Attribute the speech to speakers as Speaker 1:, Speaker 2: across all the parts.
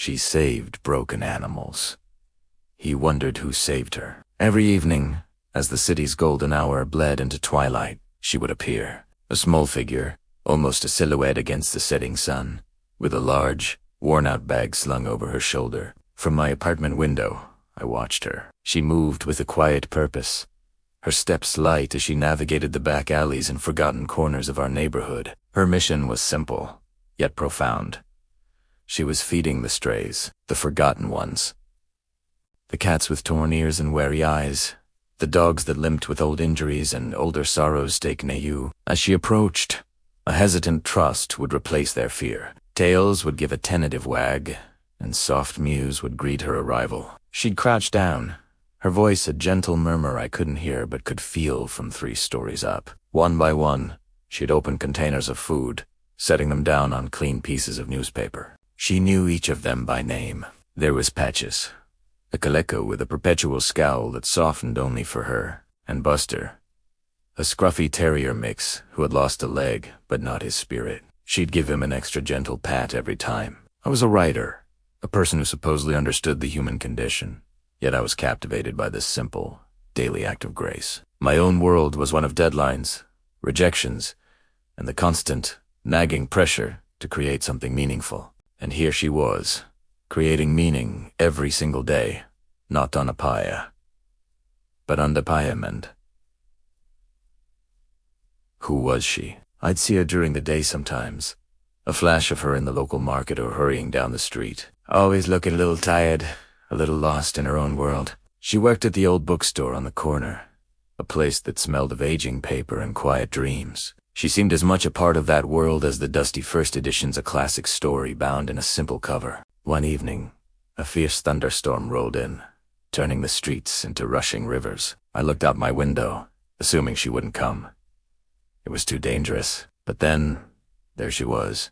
Speaker 1: She saved broken animals. He wondered who saved her. Every evening, as the city's golden hour bled into twilight, she would appear, a small figure, almost a silhouette against the setting sun, with a large, worn-out bag slung over her shoulder. From my apartment window, I watched her. She moved with a quiet purpose, her steps light as she navigated the back alleys and forgotten corners of our neighborhood. Her mission was simple, yet profound. She was feeding the strays, the forgotten ones. The cats with torn ears and wary eyes, the dogs that limped with old injuries and older sorrows take Nayu. As she approached, a hesitant trust would replace their fear. Tails would give a tentative wag, and soft mews would greet her arrival. She'd crouch down, her voice a gentle murmur I couldn't hear but could feel from 3 stories up. One by one, she'd open containers of food, setting them down on clean pieces of newspaper. She knew each of them by name. There was Patches, a caleco with a perpetual scowl that softened only for her, and Buster, a scruffy terrier mix who had lost a leg but not his spirit. She'd give him an extra gentle pat every time. I was a writer, a person who supposedly understood the human condition, yet I was captivated by this simple, daily act of grace. My own world was one of deadlines, rejections, and the constant, nagging pressure to create something meaningful. And here she was, creating meaning every single day, not on a paya, but on the payament. Who was she? I'd see her during the day sometimes, a flash of her in the local market or hurrying down the street, always looking a little tired, a little lost in her own world. She worked at the old bookstore on the corner, a place that smelled of aging paper and quiet dreams. She seemed as much a part of that world as the dusty first editions a classic story bound in a simple cover. One evening, a fierce thunderstorm rolled in, turning the streets into rushing rivers. I looked out my window, assuming she wouldn't come. It was too dangerous. But then, there she was,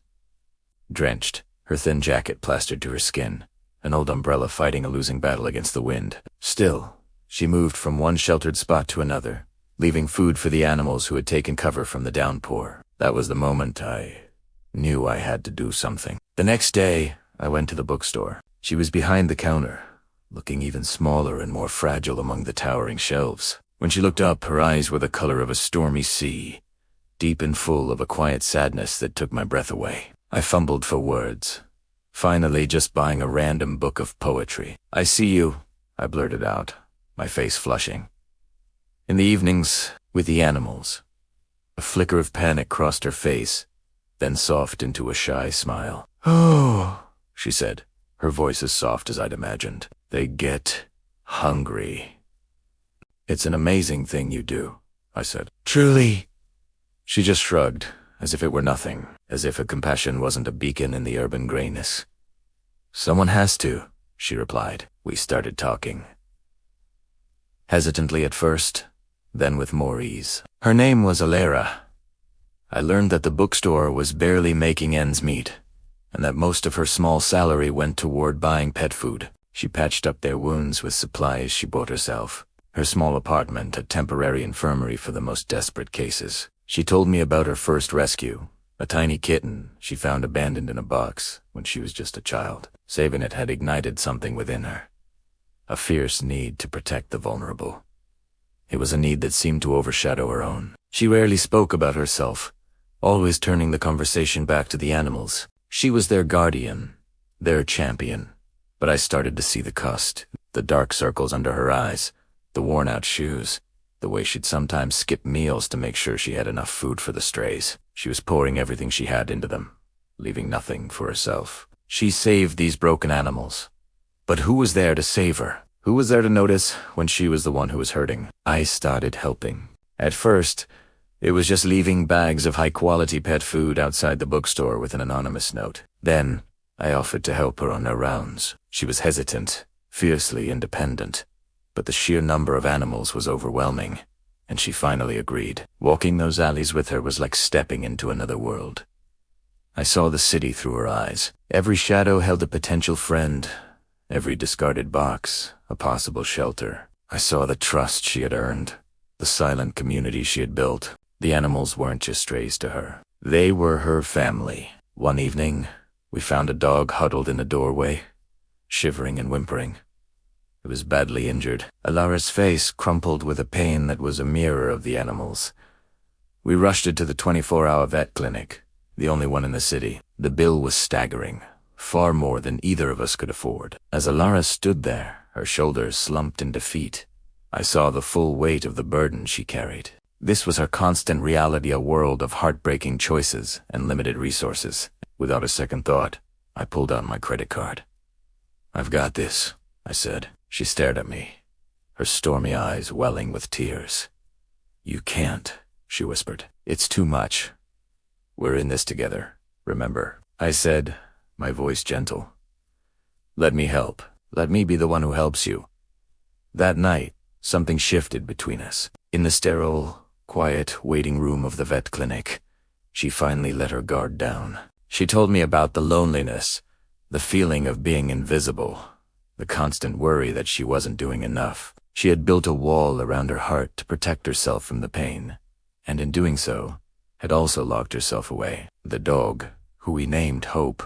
Speaker 1: drenched, her thin jacket plastered to her skin, an old umbrella fighting a losing battle against the wind. Still, she moved from one sheltered spot to another, leaving food for the animals who had taken cover from the downpour. That was the moment I knew I had to do something. The next day, I went to the bookstore. She was behind the counter, looking even smaller and more fragile among the towering shelves. When she looked up, her eyes were the color of a stormy sea, deep and full of a quiet sadness that took my breath away. I fumbled for words, finally just buying a random book of poetry. "I see you," I blurted out, my face flushing. In the evenings, with the animals. A flicker of panic crossed her face, then softened into a shy smile. "Oh," she said, her voice as soft as I'd imagined. "They get hungry." "It's an amazing thing you do," I said. "Truly." She just shrugged, as if it were nothing, as if her compassion wasn't a beacon in the urban grayness. "Someone has to," she replied. We started talking. Hesitantly at first, then with more ease. Her name was Alera. I learned that the bookstore was barely making ends meet, and that most of her small salary went toward buying pet food. She patched up their wounds with supplies she bought herself. Her small apartment a temporary infirmary for the most desperate cases. She told me about her first rescue, a tiny kitten she found abandoned in a box when she was just a child. Saving it had ignited something within her, a fierce need to protect the vulnerable. It was a need that seemed to overshadow her own. She rarely spoke about herself, always turning the conversation back to the animals. She was their guardian, their champion. But I started to see the cost, the dark circles under her eyes, the worn-out shoes, the way she'd sometimes skip meals to make sure she had enough food for the strays. She was pouring everything she had into them, leaving nothing for herself. She saved these broken animals. But who was there to save her? Who was there to notice when she was the one who was hurting? I started helping. At first, it was just leaving bags of high-quality pet food outside the bookstore with an anonymous note. Then, I offered to help her on her rounds. She was hesitant, fiercely independent, but the sheer number of animals was overwhelming, and she finally agreed. Walking those alleys with her was like stepping into another world. I saw the city through her eyes. Every shadow held a potential friend, every discarded box a possible shelter. I saw the trust she had earned, the silent community she had built. The animals weren't just strays to her. They were her family. One evening, we found a dog huddled in a doorway, shivering and whimpering. It was badly injured. Alara's face crumpled with a pain that was a mirror of the animal's. We rushed it to the 24-hour vet clinic, the only one in the city. The bill was staggering, far more than either of us could afford. As Alara stood there, her shoulders slumped in defeat, I saw the full weight of the burden she carried. This was her constant reality, a world of heartbreaking choices and limited resources. Without a second thought, I pulled out my credit card. "I've got this," I said. She stared at me, her stormy eyes welling with tears. "You can't," she whispered. "It's too much. We're in this together, remember?" I said, my voice gentle. "Let me help. Let me be the one who helps you." That night, something shifted between us. In the sterile, quiet waiting room of the vet clinic, she finally let her guard down. She told me about the loneliness, the feeling of being invisible, the constant worry that she wasn't doing enough. She had built a wall around her heart to protect herself from the pain, and in doing so, had also locked herself away. The dog, who we named Hope,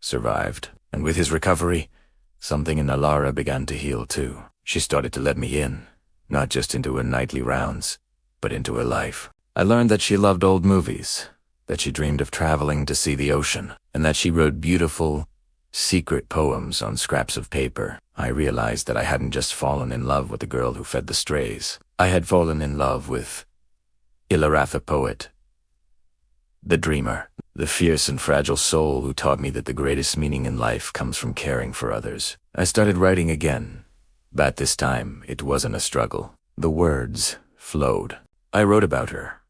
Speaker 1: survived, and with his recovery, something in Alara began to heal too. She started to let me in, not just into her nightly rounds, but into her life. I learned that she loved old movies, that she dreamed of traveling to see the ocean, and that she wrote beautiful, secret poems on scraps of paper. I realized that I hadn't just fallen in love with the girl who fed the strays. I had fallen in love with Ilara, the poet, the dreamer, the fierce and fragile soul who taught me that the greatest meaning in life comes from caring for others. I started writing again, but this time it wasn't a struggle. The words flowed. I wrote about her,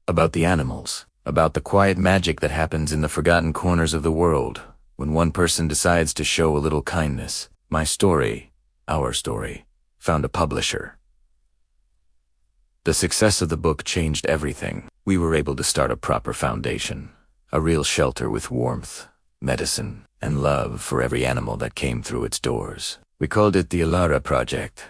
Speaker 1: about the animals, about the quiet magic that happens in the forgotten corners of the world when one person decides to show a little kindness. My story, our story, found a publisher. The success of the book changed everything. We were able to start a proper foundation, a real shelter with warmth, medicine, and love for every animal that came through its doors. We called it the Alara Project.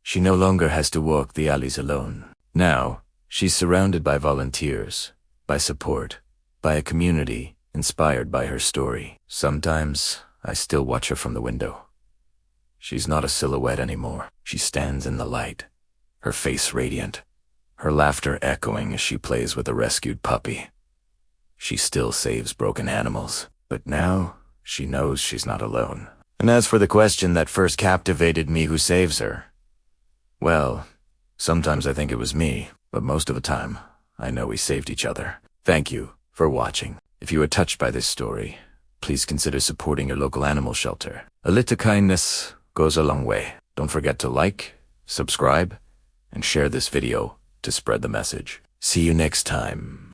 Speaker 1: She no longer has to walk the alleys alone. Now, she's surrounded by volunteers, by support, by a community inspired by her story. Sometimes, I still watch her from the window. She's not a silhouette anymore. She stands in the light, her face radiant, her laughter echoing as she plays with a rescued puppy. She still saves broken animals, but now she knows she's not alone. And as for the question that first captivated me, who saves her? Well, sometimes I think it was me, but most of the time, I know we saved each other. Thank you for watching. If you were touched by this story, please consider supporting your local animal shelter. A little kindness goes a long way. Don't forget to like, subscribe, and share this video to spread the message. See you next time.